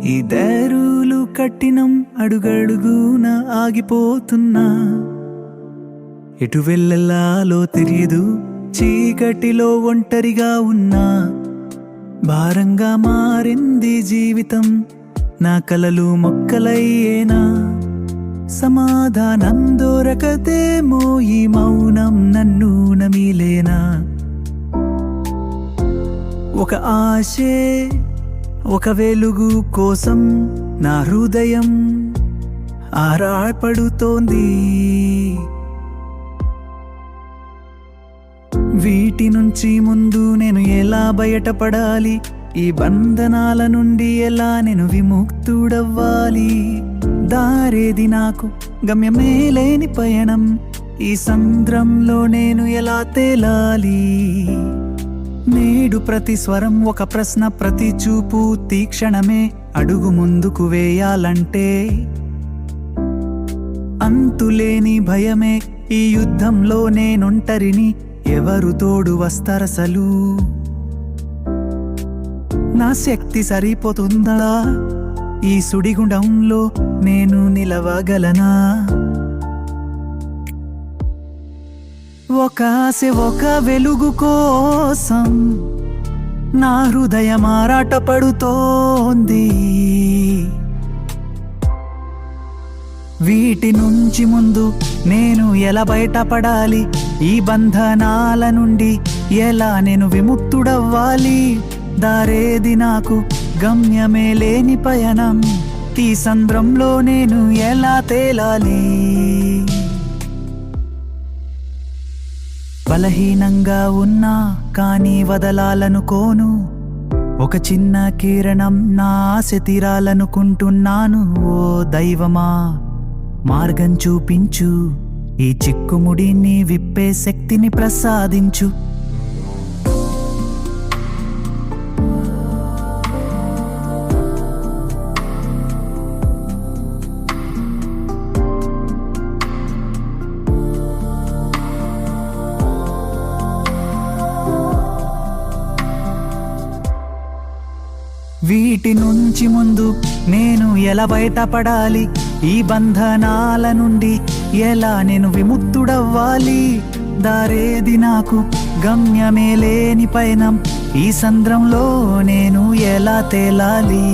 ఈ దారులు కట్టినం అడుగడుగున ఆగిపోతున్నా ఎటు వెళ్ళలాలో తెలియదు చీకటిలో ఒంటరిగా ఉన్నా భారంగా మారింది జీవితం నా కలలు మొక్కలయ్యేనా సమాధానం దొరకదేమో ఈ మౌనం నన్ను నమిలేనా ఒక ఆశే ఒక వెలుగు కోసం నా హృదయం ఆరాటపడుతోంది వీటి నుంచి ముందు నేను ఎలా బయటపడాలి ఈ బంధనాల నుండి ఎలా నేను విముక్తుడవ్వాలి దారేది నాకు గమ్యమే లేని పయనం ఈ సంద్రంలో నేను ఎలా తేలాలి నేడు ప్రతి స్వరం ఒక ప్రశ్న ప్రతి చూపు తీక్షణమే అడుగు ముందుకు వేయాలంటే అంతులేని భయమే ఈ యుద్ధంలో నేనొంటరిని ఎవరు తోడు వస్తారసలు నా శక్తి సరిపోతుందా ఈ సుడిగుండంలో నేను నిలవగలనా ఒక ఆశ ఒక వెలుగు కోసం నా హృదయం ఆరాటపడుతోంది వీటి నుంచి ముందు నేను ఎలా బయటపడాలి ఈ బంధనాల నుండి ఎలా నేను విముక్తుడవ్వాలి దారేది నాకు గమ్యమే లేని పయనం ఈ సంద్రంలో నేను ఎలా తేలాలి బలహీనంగా ఉన్నా కానీ వదలాలనుకోను ఒక చిన్న కిరణం నా ఆశ తీరాలనుకుంటున్నాను ఓ దైవమా మార్గం చూపించు ఈ చిక్కుముడిని విప్పే శక్తిని ప్రసాదించు వీటి నుంచి ముందు నేను ఎలా బయటపడాలి ఈ బంధనాల నుండి ఎలా నేను విముక్తుడవ్వాలి దారేది నాకు గమ్యమే లేని పయనం ఈ సంద్రంలో నేను ఎలా తేలాలి